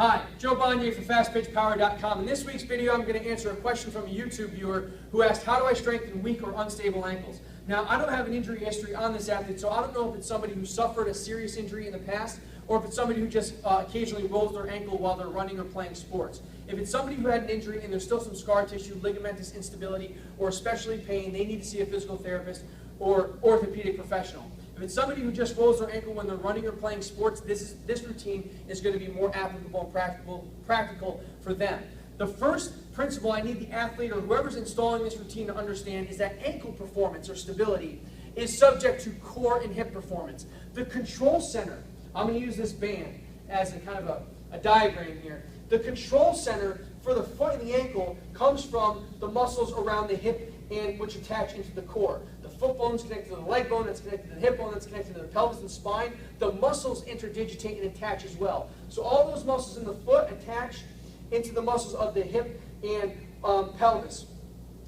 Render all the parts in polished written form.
Hi, Joe Bonnier for FastPitchPower.com. In this week's video, I'm going to answer a question from a YouTube viewer who asked, how do I strengthen weak or unstable ankles? Now, I don't have an injury history on this athlete, so I don't know if it's somebody who suffered a serious injury in the past or if it's somebody who just occasionally rolls their ankle while they're running or playing sports. If it's somebody who had an injury and there's still some scar tissue, ligamentous instability, or especially pain, they need to see a physical therapist or orthopedic professional. If it's somebody who just rolls their ankle when they're running or playing sports, this routine is going to be more applicable and practical for them. The first principle I need the athlete or whoever's installing this routine to understand is that ankle performance or stability is subject to core and hip performance. The control center, I'm going to use this band as a kind of a diagram here. The control center for the foot and the ankle comes from the muscles around the hip and which attach into the core. The foot bone is connected to the leg bone, that's connected to the hip bone, that's connected to the pelvis and spine. The muscles interdigitate and attach as well. So all those muscles in the foot attach into the muscles of the hip and pelvis.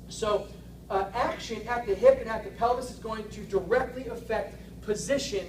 So action at the hip and at the pelvis is going to directly affect position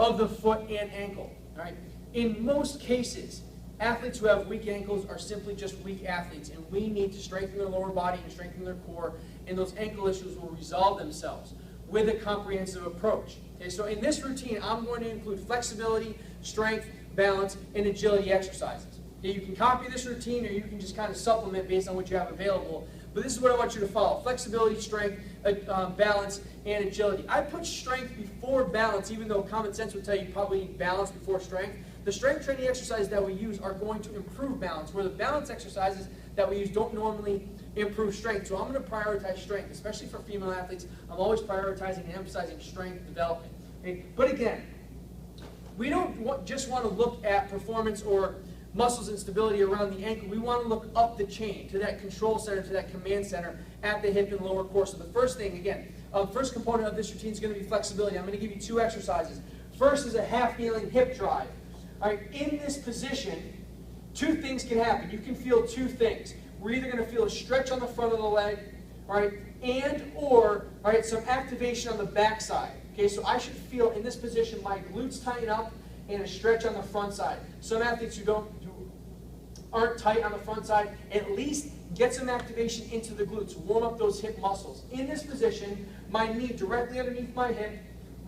of the foot and ankle. All right? In most cases, athletes who have weak ankles are simply just weak athletes, and we need to strengthen their lower body and strengthen their core, and those ankle issues will resolve themselves with a comprehensive approach. Okay, so in this routine, I'm going to include flexibility, strength, balance, and agility exercises. Okay, you can copy this routine, or you can just kind of supplement based on what you have available, but this is what I want you to follow: flexibility, strength, balance, and agility. I put strength before balance, even though common sense would tell you probably need balance before strength. The strength training exercises that we use are going to improve balance, where the balance exercises that we use don't normally improve strength. So I'm going to prioritize strength, especially for female athletes. I'm always prioritizing and emphasizing strength development. Okay? But again, we don't just want to look at performance or muscles and stability around the ankle. We want to look up the chain to that control center, to that command center at the hip and lower core. So the first thing, again, first component of this routine is going to be flexibility. I'm going to give you two exercises. First is a half-kneeling hip drive. All right, in this position, two things can happen. You can feel two things. We're either going to feel a stretch on the front of the leg, all right, or some activation on the back side. Okay, so I should feel in this position my glutes tighten up and a stretch on the front side. Some athletes who aren't tight on the front side, at least get some activation into the glutes. Warm up those hip muscles. In this position, my knee directly underneath my hip,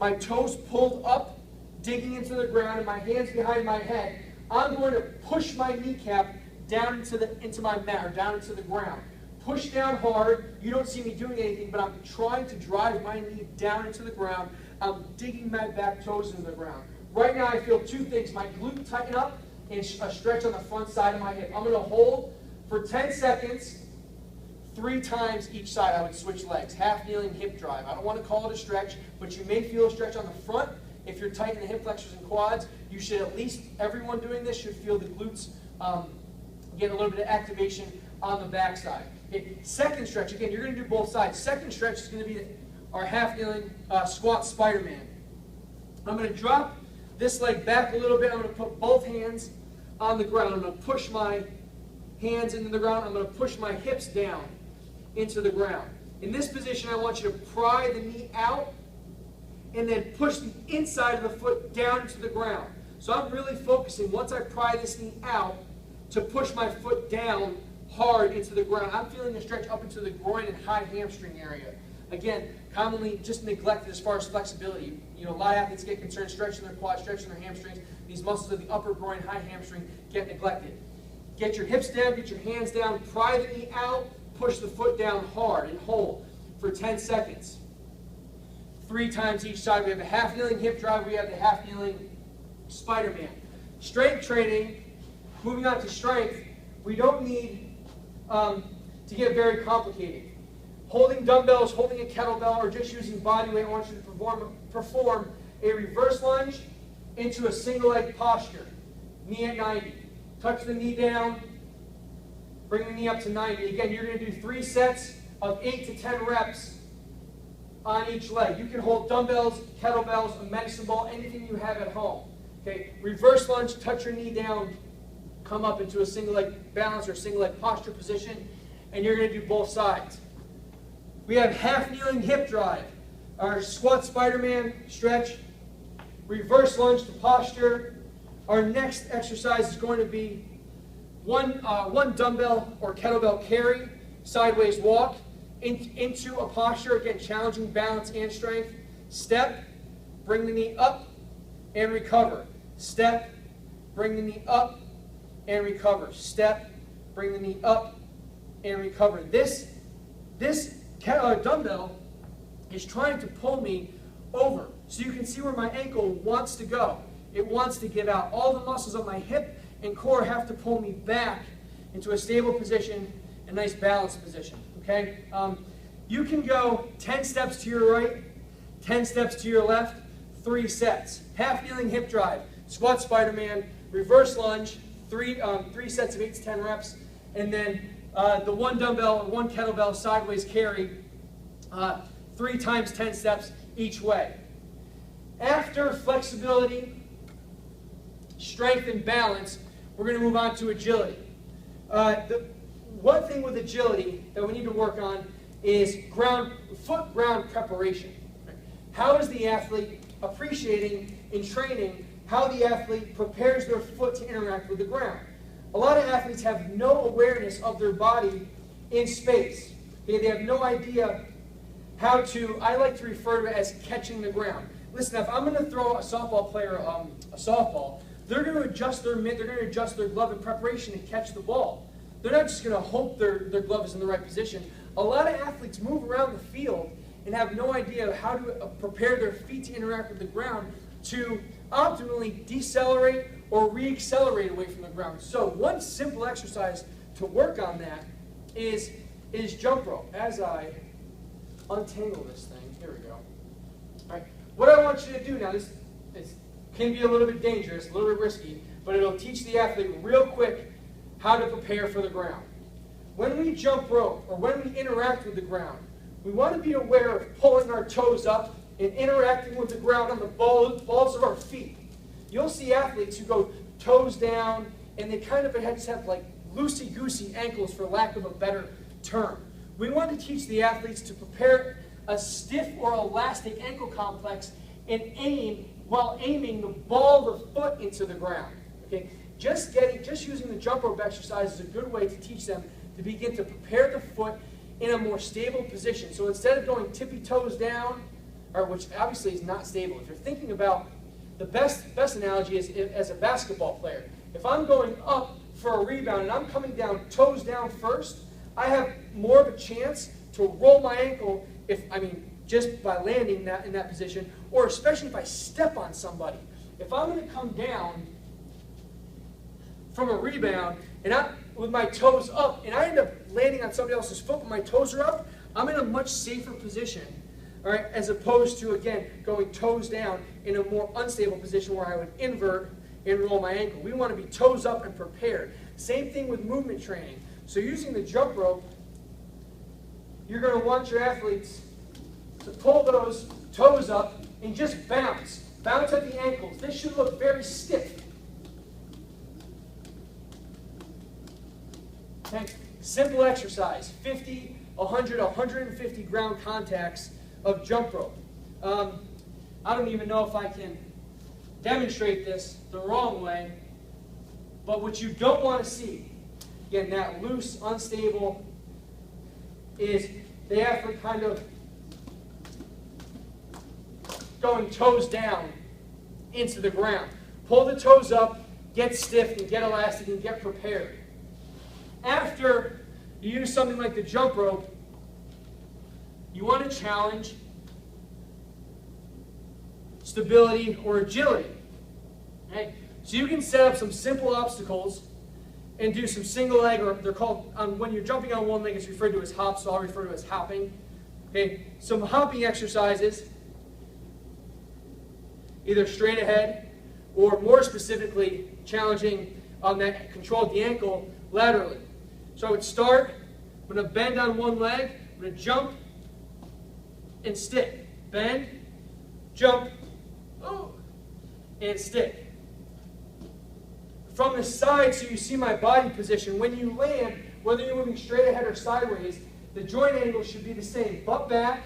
my toes pulled up, digging into the ground, and my hands behind my head. I'm going to push my kneecap down into my mat, or down into the ground. Push down hard. You don't see me doing anything, but I'm trying to drive my knee down into the ground. I'm digging my back toes into the ground. Right now I feel two things. My glute tighten up and a stretch on the front side of my hip. I'm going to hold for 10 seconds, 3 times each side. I would switch legs. Half-kneeling hip drive. I don't want to call it a stretch, but you may feel a stretch on the front. If you're tight in the hip flexors and quads, you should at least, everyone doing this should feel the glutes get a little bit of activation on the back side. Okay. Second stretch, again, you're going to do both sides. Second stretch is going to be our half-kneeling squat Spider-Man. I'm going to drop this leg back a little bit. I'm going to put both hands on the ground. I'm going to push my hands into the ground. I'm going to push my hips down into the ground. In this position, I want you to pry the knee out and then push the inside of the foot down into the ground. So I'm really focusing, once I pry this knee out, to push my foot down hard into the ground. I'm feeling a stretch up into the groin and high hamstring area. Again, commonly just neglected as far as flexibility. You know, a lot of athletes get concerned stretching their quads, stretching their hamstrings. These muscles of the upper groin, high hamstring get neglected. Get your hips down, get your hands down, pry the knee out, push the foot down hard and hold for 10 seconds. 3 times each side. We have a half-kneeling hip drive. We have the half-kneeling Spider-Man. Strength training, moving on to strength, we don't need to get very complicated. Holding dumbbells, holding a kettlebell, or just using body weight, I want you to perform a reverse lunge into a single leg posture. Knee at 90. Touch the knee down, bring the knee up to 90. Again, you're going to do 3 sets of 8 to 10 reps on each leg. You can hold dumbbells, kettlebells, a medicine ball, anything you have at home. Okay, reverse lunge, touch your knee down, come up into a single leg balance or single leg posture position, and you're going to do both sides. We have half-kneeling hip drive, our squat Spider-Man stretch, reverse lunge to posture. Our next exercise is going to be one dumbbell or kettlebell carry, sideways walk, into a posture, again, challenging balance and strength. Step, bring the knee up, and recover. Step, bring the knee up, and recover. Step, bring the knee up, and recover. This dumbbell is trying to pull me over. So you can see where my ankle wants to go. It wants to give out. All the muscles of my hip and core have to pull me back into a stable position, a nice balanced position. Okay? You can go 10 steps to your right, 10 steps to your left, 3 sets. Half kneeling hip drive, squat Spider-Man, reverse lunge, three sets of 8 to 10 reps, and then the one dumbbell or one kettlebell sideways carry, 3 times 10 steps each way. After flexibility, strength, and balance, we're going to move on to agility. The one thing with agility that we need to work on is foot ground preparation. How is the athlete appreciating in training how the athlete prepares their foot to interact with the ground? A lot of athletes have no awareness of their body in space. Okay, they have no idea how to, I like to refer to it as catching the ground. Listen, if I'm going to throw a softball player a softball, they're going to adjust their mitt, they're going to adjust their glove in preparation to catch the ball. They're not just going to hope their glove is in the right position. A lot of athletes move around the field and have no idea how to prepare their feet to interact with the ground to optimally decelerate or re-accelerate away from the ground. So one simple exercise to work on that is jump rope. As I untangle this thing, here we go. All right, what I want you to do now, this can be a little bit dangerous, a little bit risky, but it'll teach the athlete real quick how to prepare for the ground. When we jump rope or when we interact with the ground, we want to be aware of pulling our toes up and interacting with the ground on the balls of our feet. You'll see athletes who go toes down and they kind of just have like loosey-goosey ankles, for lack of a better term. We want to teach the athletes to prepare a stiff or elastic ankle complex and aim while aiming the ball of the foot into the ground. Okay? Just using the jump rope exercise is a good way to teach them to begin to prepare the foot in a more stable position. So instead of going tippy toes down, or which obviously is not stable, if you're thinking about the best analogy is as a basketball player. If I'm going up for a rebound and I'm coming down toes down first, I have more of a chance to roll my ankle just by landing in that position, or especially if I step on somebody. If I'm going to come down from a rebound and with my toes up and I end up landing on somebody else's foot when my toes are up, I'm in a much safer position, all right, as opposed to, again, going toes down in a more unstable position where I would invert and roll my ankle. We want to be toes up and prepared. Same thing with movement training. So using the jump rope, you're going to want your athletes to pull those toes up and just bounce. Bounce at the ankles. This should look very stiff. Okay. Simple exercise, 50, 100, 150 ground contacts of jump rope. I don't even know if I can demonstrate this the wrong way, but what you don't want to see, again, that loose, unstable, is the athlete kind of going toes down into the ground. Pull the toes up, get stiff, and get elastic, and get prepared. After you use something like the jump rope, you want to challenge stability or agility. Okay? So you can set up some simple obstacles and do some single leg, or they're called, when you're jumping on one leg, it's referred to as hops, so I'll refer to it as hopping. Okay? Some hopping exercises, either straight ahead or more specifically challenging on that control of the ankle laterally. So I would start, I'm going to bend on one leg, I'm going to jump and stick. Bend, jump, and stick. From the side, so you see my body position, when you land, whether you're moving straight ahead or sideways, the joint angle should be the same. Butt back,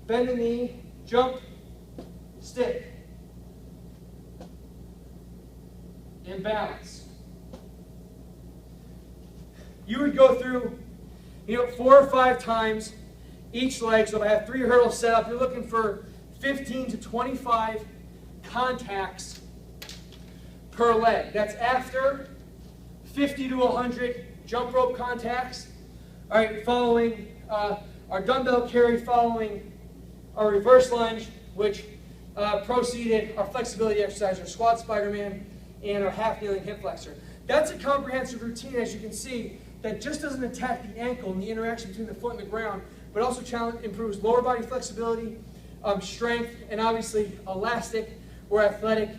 bend the knee, jump, stick. And balance. you would go through, 4 or 5 times each leg. So if I have 3 hurdles set up, you're looking for 15 to 25 contacts per leg. That's after 50 to 100 jump rope contacts. All right, following our dumbbell carry, following our reverse lunge, which preceded our flexibility exercise, our squat Spider-Man, and our half kneeling hip flexor. That's a comprehensive routine, as you can see, that just doesn't attack the ankle and the interaction between the foot and the ground, but also improves lower body flexibility, strength, and obviously elastic or athletic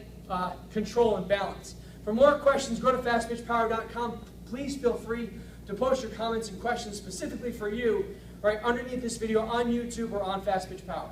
control and balance. For more questions, go to fastpitchpower.com. Please feel free to post your comments and questions specifically for you right underneath this video on YouTube or on Fast Pitch Power.